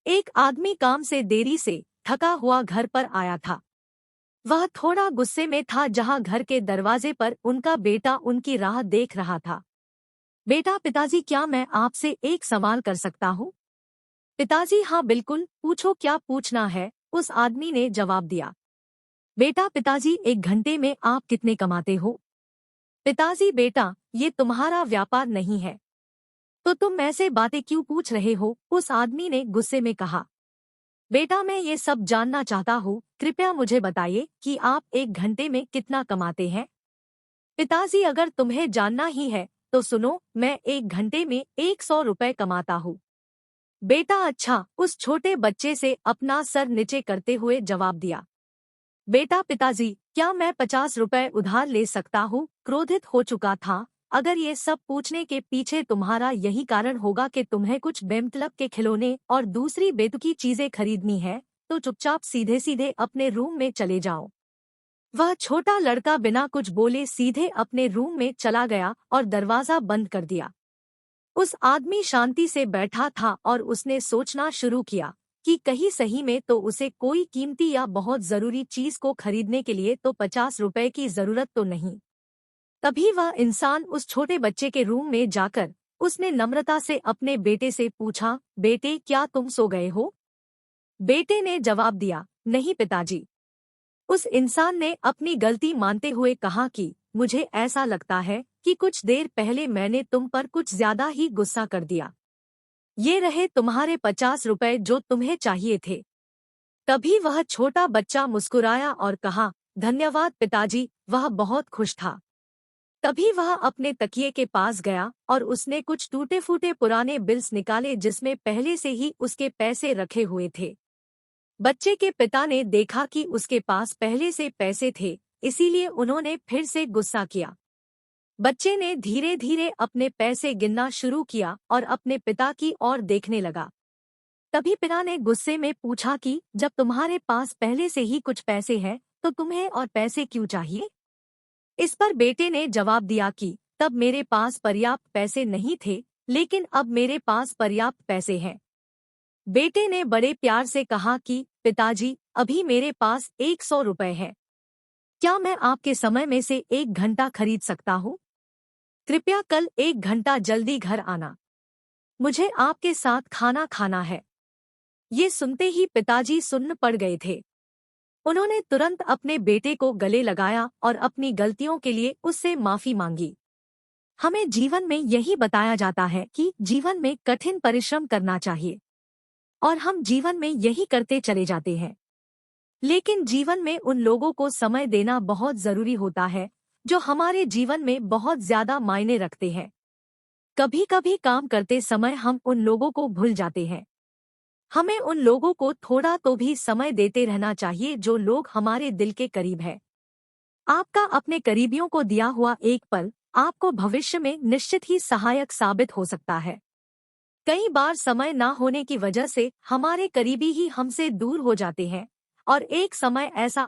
एक आदमी काम से देरी से थका हुआ घर पर आया था। वह थोड़ा गुस्से में था जहां घर के दरवाजे पर उनका बेटा उनकी राह देख रहा था। बेटा, पिताजी, क्या मैं आपसे एक सवाल कर सकता हूँ? पिताजी, हाँ बिल्कुल, पूछो, क्या पूछना है? उस आदमी ने जवाब दिया। बेटा, पिताजी, एक घंटे में आप कितने कमाते हो? पिताजी, बेटा, ये तुम्हारा व्यापार नहीं है, तो तुम ऐसे बातें क्यों पूछ रहे हो? उस आदमी ने गुस्से में कहा। बेटा, मैं ये सब जानना चाहता हूँ, कृपया मुझे बताइए कि आप एक घंटे में कितना कमाते हैं। पिताजी, अगर तुम्हें जानना ही है तो सुनो, मैं एक घंटे में 100 रुपए कमाता हूँ। बेटा, अच्छा, उस छोटे बच्चे से अपना सर नीचे करते हुए जवाब दिया। बेटा, पिताजी, क्या मैं 50 रुपए उधार ले सकता हूँ? क्रोधित हो चुका था। अगर ये सब पूछने के पीछे तुम्हारा यही कारण होगा कि तुम्हें कुछ बेमतलब के खिलौने और दूसरी बेतुकी चीजें खरीदनी है, तो चुपचाप सीधे सीधे अपने रूम में चले जाओ। वह छोटा लड़का बिना कुछ बोले सीधे अपने रूम में चला गया और दरवाजा बंद कर दिया। उस आदमी शांति से बैठा था और उसने सोचना शुरू किया कि कहीं सही में तो उसे कोई कीमती या बहुत जरूरी चीज को खरीदने के लिए तो 50 रुपए की जरूरत तो नहीं। तभी वह इंसान उस छोटे बच्चे के रूम में जाकर उसने नम्रता से अपने बेटे से पूछा, बेटे, क्या तुम सो गए हो? बेटे ने जवाब दिया, नहीं पिताजी। उस इंसान ने अपनी गलती मानते हुए कहा कि मुझे ऐसा लगता है कि कुछ देर पहले मैंने तुम पर कुछ ज्यादा ही गुस्सा कर दिया। ये रहे तुम्हारे 50 रुपए जो तुम्हें चाहिए थे। तभी वह छोटा बच्चा मुस्कुराया और कहा, धन्यवाद पिताजी। वह बहुत खुश था। तभी वह अपने तकिए के पास गया और उसने कुछ टूटे फूटे पुराने बिल्स निकाले जिसमें पहले से ही उसके पैसे रखे हुए थे। बच्चे के पिता ने देखा कि उसके पास पहले से पैसे थे, इसीलिए उन्होंने फिर से गुस्सा किया। बच्चे ने धीरे धीरे अपने पैसे गिनना शुरू किया और अपने पिता की ओर देखने लगा। तभी पिता ने गुस्से में पूछा कि जब तुम्हारे पास पहले से ही कुछ पैसे हैं, तो तुम्हें और पैसे क्यों चाहिए? इस पर बेटे ने जवाब दिया कि तब मेरे पास पर्याप्त पैसे नहीं थे, लेकिन अब मेरे पास पर्याप्त पैसे हैं। बेटे ने बड़े प्यार से कहा कि पिताजी, अभी मेरे पास 100 रुपए है। क्या मैं आपके समय में से 1 घंटा खरीद सकता हूँ? कृपया कल 1 घंटा जल्दी घर आना। मुझे आपके साथ खाना खाना है। ये सुनते ही पिताजी सुन्न पड़ गए थे। उन्होंने तुरंत अपने बेटे को गले लगाया और अपनी गलतियों के लिए उससे माफी मांगी। हमें जीवन में यही बताया जाता है कि जीवन में कठिन परिश्रम करना चाहिए, और हम जीवन में यही करते चले जाते हैं। लेकिन जीवन में उन लोगों को समय देना बहुत जरूरी होता है जो हमारे जीवन में बहुत ज्यादा मायने रखते हैं। कभी कभी काम करते समय हम उन लोगों को भूल जाते हैं। हमें उन लोगों को थोड़ा तो भी समय देते रहना चाहिए जो लोग हमारे दिल के करीब है। आपका अपने करीबियों को दिया हुआ एक पल आपको भविष्य में निश्चित ही सहायक साबित हो सकता है। कई बार समय ना होने की वजह से हमारे करीबी ही हमसे दूर हो जाते हैं, और एक समय ऐसा